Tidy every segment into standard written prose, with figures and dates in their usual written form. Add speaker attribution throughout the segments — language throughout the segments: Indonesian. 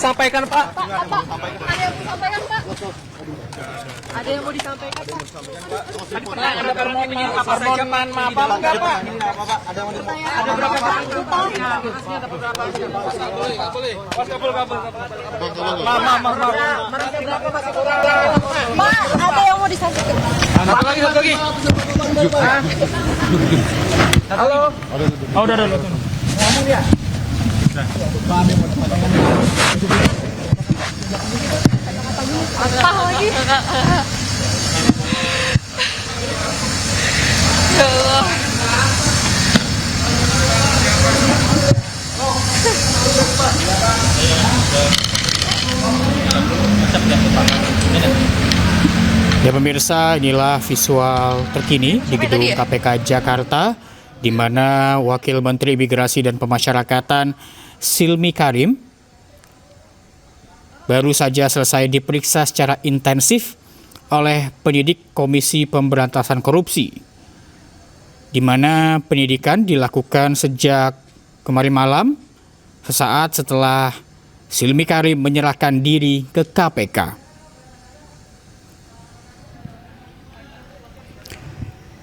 Speaker 1: disampaikan, Pak.
Speaker 2: Pak, ada yang mau disampaikan, Pak? Ada yang mau disampaikan, Pak?
Speaker 1: Ada permohonan maaf enggak, Pak? Ada berapa Pak?
Speaker 2: Pak, ada yang mau disampaikan.
Speaker 1: Satu lagi. Halo. Oh, udah. Ngomong ya.
Speaker 2: Apa lagi? Ya Allah.
Speaker 3: Ya pemirsa, inilah visual terkini di gedung KPK Jakarta, di mana Wakil Menteri Imigrasi dan Pemasyarakatan Silmi Karim baru saja selesai diperiksa secara intensif oleh penyidik Komisi Pemberantasan Korupsi, di mana penyidikan dilakukan sejak kemarin malam, sesaat setelah Silmi Karim menyerahkan diri ke KPK.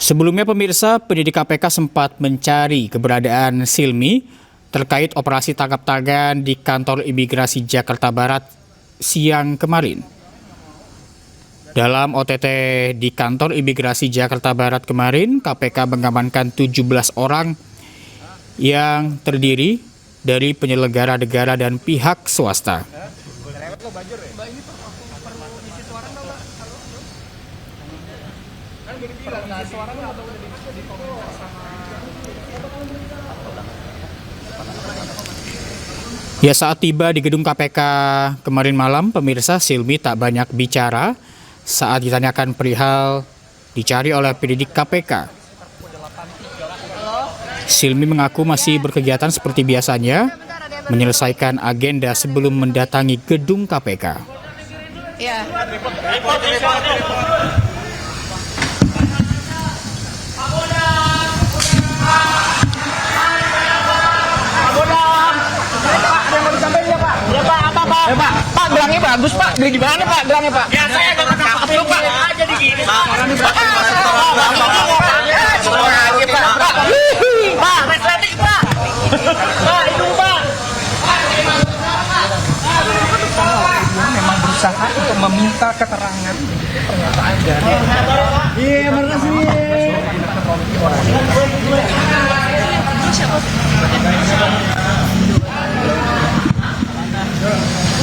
Speaker 3: Sebelumnya pemirsa, penyidik KPK sempat mencari keberadaan Silmi terkait operasi tangkap tangan di kantor imigrasi Jakarta Barat siang kemarin. Dalam OTT di kantor imigrasi Jakarta Barat kemarin, KPK mengamankan 17 orang yang terdiri dari penyelenggara negara dan pihak swasta. Ya, saat tiba di gedung KPK kemarin malam, pemirsa, Silmi tak banyak bicara saat ditanyakan perihal dicari oleh penyidik KPK. Silmi mengaku masih berkegiatan seperti biasanya, menyelesaikan agenda sebelum mendatangi gedung KPK.
Speaker 2: Ya.
Speaker 1: Pak, gelangnya bagus, Pak. Beli gimana, Pak? Gelangnya, Pak. Ya, saya enggak cakep lu, Pak. Jadi gini, Pak. Pak, resleting, Pak. Pak, itu, Pak. Memang berusaha untuk meminta keterangan pernyataan dari. Iya, makasih.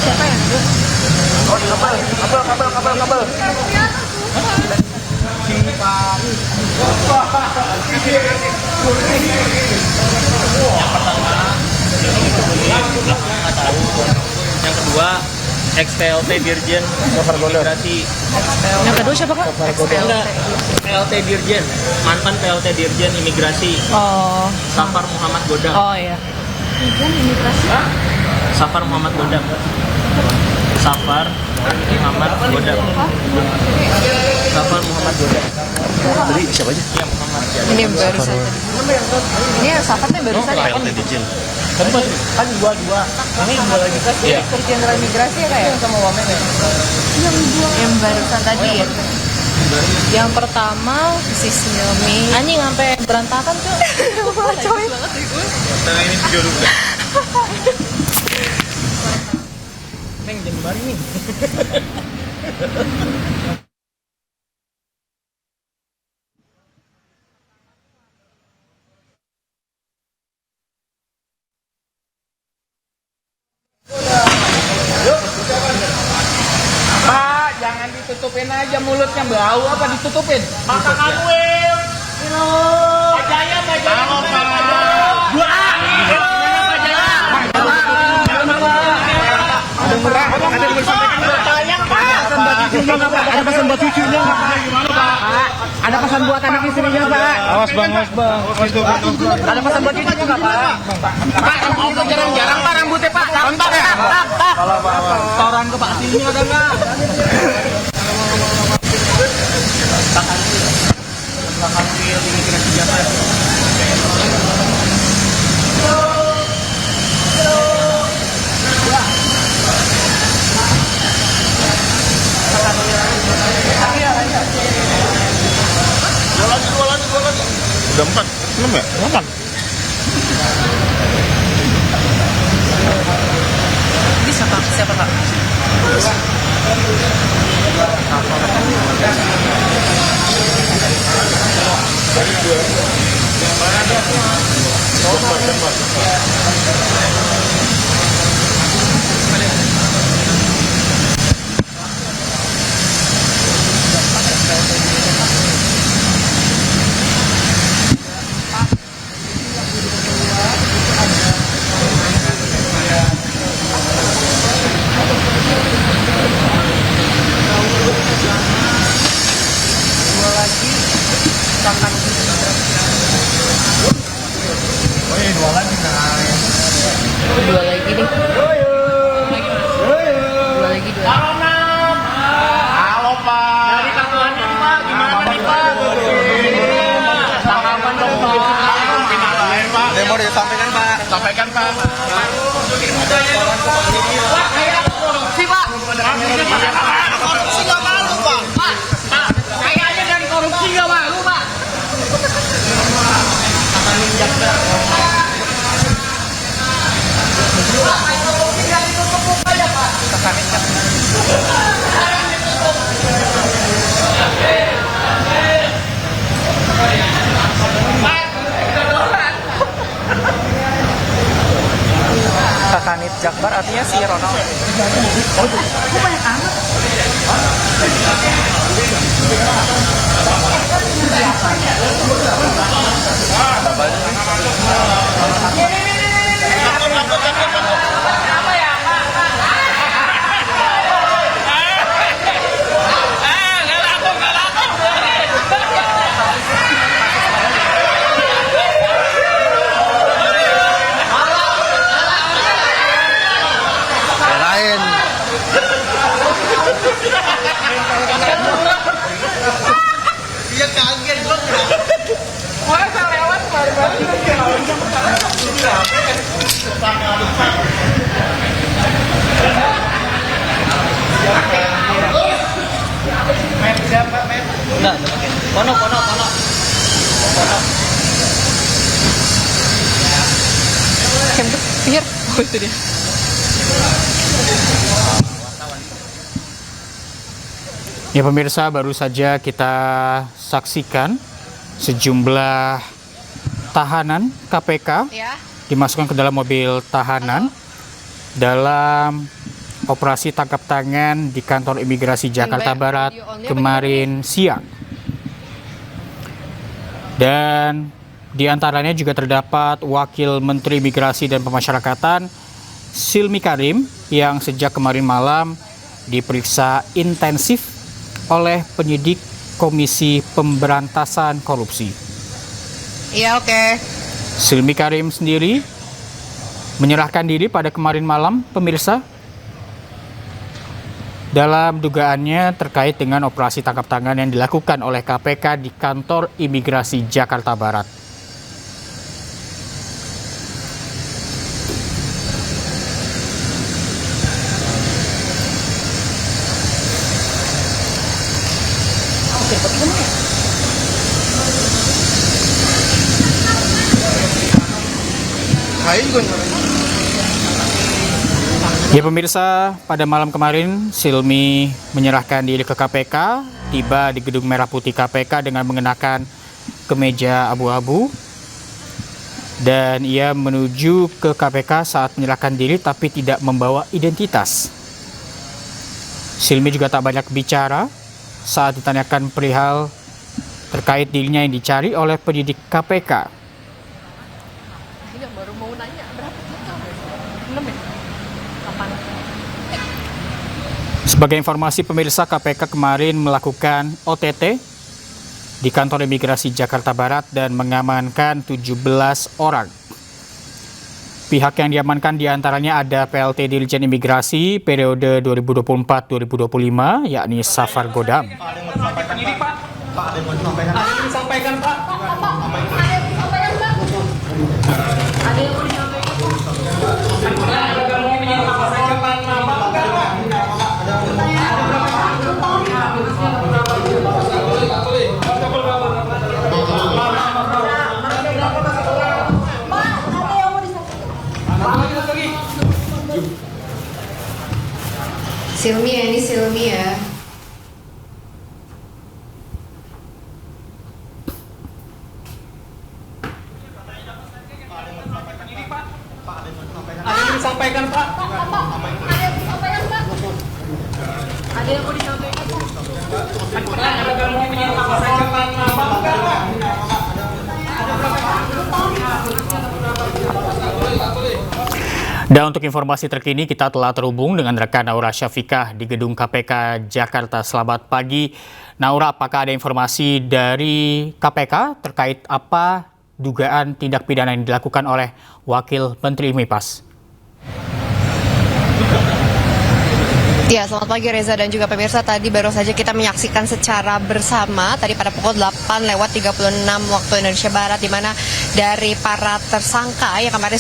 Speaker 2: Siapa yang duduk?
Speaker 1: Oh, kabel.
Speaker 4: Yang kedua, ex-PLT Dirjen Imigrasi.
Speaker 2: Yang kedua siapa, Kak?
Speaker 4: Enggak, PLT Dirjen, mantan PLT Dirjen Imigrasi.
Speaker 2: Oh.
Speaker 4: Safar Muhammad Godang.
Speaker 2: Oh iya. Dirjen imigrasi.
Speaker 4: Safar Muhammad Godang. Safar Muhammad Godang. Safar Muhammad Godang.
Speaker 1: Tadi siapa aja?
Speaker 4: Iya, Muhammad.
Speaker 2: Ini barusan tadi. Ini yang sahabatnya barusan ya?
Speaker 1: PLT Dirjen.
Speaker 4: Kan dua. Ini dua lagi kan? Iya.
Speaker 2: Direktur Jenderal Imigrasi ya, Kak ya?
Speaker 4: Sama Wamen ya?
Speaker 2: Yang barusan tadi ya? Yang pertama si Silmi. Anjing sampai berantakan, Cuk. Coy.
Speaker 4: Nah, ini video dulu. Neng, jangan bari nih.
Speaker 1: Pak, jangan ditutupin aja mulutnya, bau apa ditutupin? Makan Anwil. Bajaya. Dua. Ada yang disampaikan. Tayang, Pak. Ada pesan buat cucunya, Pak. Ada pesan buat anak istrinya, Pak.
Speaker 4: Awas bang.
Speaker 1: Ada pesan buat cucunya nggak, Pak? Pak, itu jarang-jarang, Pak, rambutnya, Pak. Kontak ya? Setoran ke Pak sini ada nggak? Belakang wheel imigrasi Jakarta. Udah 4, 6 ya? 8.
Speaker 2: Ini siapa Pak? Dua lagi nih. Dua lagi.
Speaker 1: Halo Pak.
Speaker 4: Dari kartuannya nih Pak, gimana nih Pak? Tanggapan dong Pak.
Speaker 1: Pak. Demo disampaikan Pak. Sampaikan Pak.
Speaker 2: Korupsi Pak.
Speaker 1: Korupsi nggak malu Pak.
Speaker 2: Kayaknya dari korupsi nggak malu Pak.
Speaker 4: Kakanit Jakbar artinya si Ronald.
Speaker 1: Lain. Dia kaget gua.
Speaker 4: Enggak, Pono.
Speaker 2: Pinggir. Oh itu dia.
Speaker 3: Ya pemirsa, baru saja kita saksikan sejumlah tahanan KPK
Speaker 2: Ya.
Speaker 3: dimasukkan ke dalam mobil tahanan dalam operasi tangkap tangan di kantor imigrasi Jakarta Barat kemarin siang. Dan di antaranya juga terdapat Wakil Menteri Imigrasi dan Pemasyarakatan Silmi Karim yang sejak kemarin malam diperiksa intensif oleh penyidik Komisi Pemberantasan Korupsi.
Speaker 2: Iya, oke.
Speaker 3: Silmi Karim sendiri menyerahkan diri pada kemarin malam, pemirsa, dalam dugaannya terkait dengan operasi tangkap tangan yang dilakukan oleh KPK di kantor imigrasi Jakarta Barat. Ya pemirsa, pada malam kemarin Silmi menyerahkan diri ke KPK, tiba di Gedung Merah Putih KPK dengan mengenakan kemeja abu-abu, dan ia menuju ke KPK saat menyerahkan diri tapi tidak membawa identitas. Silmi juga tak banyak bicara saat ditanyakan perihal terkait dirinya yang dicari oleh penyidik KPK.
Speaker 2: Baru mau nanya berapa juta? 6 ya? 8.
Speaker 3: Sebagai informasi pemirsa, KPK kemarin melakukan OTT di kantor imigrasi Jakarta Barat dan mengamankan 17 orang. Pihak yang diamankan diantaranya ada PLT Dirjen Imigrasi periode 2024-2025, yakni Safar Godam.
Speaker 4: Disampaikan Pak.
Speaker 5: Silmi ya, ini Silmi ya.
Speaker 1: Ada yang disampaikan Pak.
Speaker 2: Ada yang mau disampaikan?
Speaker 3: Dan untuk informasi terkini kita telah terhubung dengan rekan Naura Syafikah di Gedung KPK Jakarta. Selamat pagi. Naura, apakah ada informasi dari KPK terkait apa dugaan tindak pidana yang dilakukan oleh Wakil Menteri MIPAS?
Speaker 5: Ya, selamat pagi Reza dan juga pemirsa. Tadi baru saja kita menyaksikan secara bersama tadi pada pukul 8:36 waktu Indonesia Barat, di mana dari para tersangka yang kemarin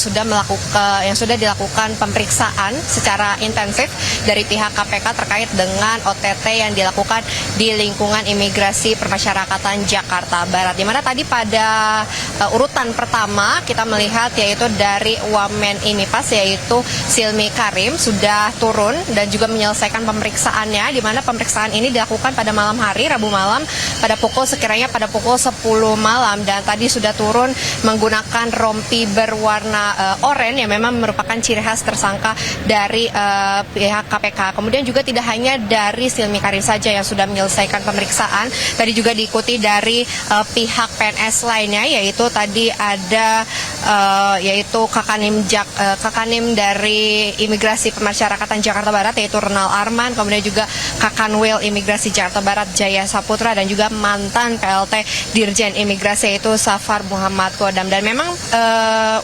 Speaker 5: sudah dilakukan pemeriksaan secara intensif dari pihak KPK terkait dengan OTT yang dilakukan di lingkungan imigrasi permasyarakatan Jakarta Barat. Di mana tadi pada urutan pertama kita melihat yaitu dari Wamen IMIPAS yaitu Silmi Karim sudah turun dan juga menyelesaikan pemeriksaannya, di mana pemeriksaan ini dilakukan pada malam hari, Rabu malam, pada pukul 10 malam, dan tadi sudah turun menggunakan rompi berwarna oranye yang memang merupakan ciri khas tersangka dari pihak KPK. Kemudian juga tidak hanya dari Silmi Karim saja yang sudah menyelesaikan pemeriksaan, tadi juga diikuti dari pihak PNS lainnya, yaitu tadi ada yaitu Kakanim dari Imigrasi Pemasyarakatan Jakarta Barat yaitu Renal Arman, kemudian juga Kakanwil Imigrasi Jakarta Barat Jaya Saputra, dan juga mantan PLT Dirjen Imigrasi yaitu Safar Muhammad Kodam. Dan memang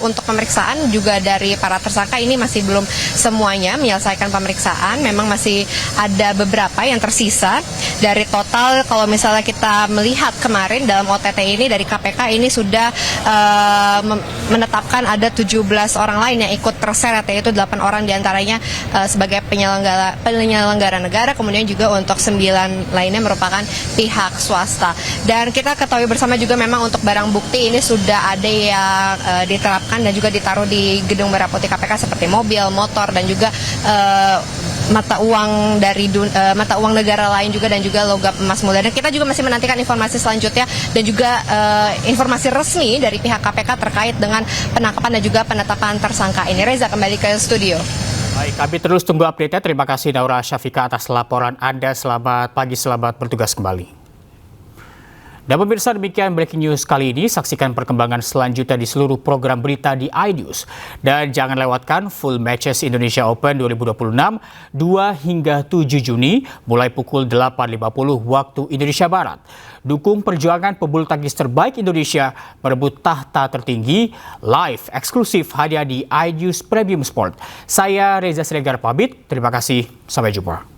Speaker 5: untuk pemeriksaan juga dari para tersangka ini masih belum semuanya menyelesaikan pemeriksaan, memang masih ada beberapa yang tersisa. Dari total kalau misalnya kita melihat kemarin dalam OTT ini dari KPK ini sudah menetapkan ada 17 orang lain yang ikut terseret, yaitu 8 orang diantaranya sebagai penyelenggara negara, kemudian juga untuk 9 lainnya merupakan pihak swasta. Dan kita ketahui bersama juga memang untuk barang bukti ini sudah ada yang diterapkan dan juga ditaruh di gedung Merah Putih KPK seperti mobil, motor, dan juga mata uang negara lain juga, dan juga logam emas mulia. Dan kita juga masih menantikan informasi selanjutnya dan juga informasi resmi dari pihak KPK terkait dengan penangkapan dan juga penetapan tersangka ini. Reza, kembali ke studio.
Speaker 3: Baik, kami terus tunggu update-nya. Terima kasih Naura Syafikah atas laporan Anda. Selamat pagi, selamat bertugas kembali. Dan pemirsa, demikian breaking news kali ini. Saksikan perkembangan selanjutnya di seluruh program berita di iNews. Dan jangan lewatkan full matches Indonesia Open 2026 2 hingga 7 Juni mulai pukul 8.50 waktu Indonesia Barat. Dukung perjuangan pebulu tangkis terbaik Indonesia merebut tahta tertinggi, live eksklusif hanya di iNews Premium Sport. Saya Reza Siregar pamit, terima kasih, sampai jumpa.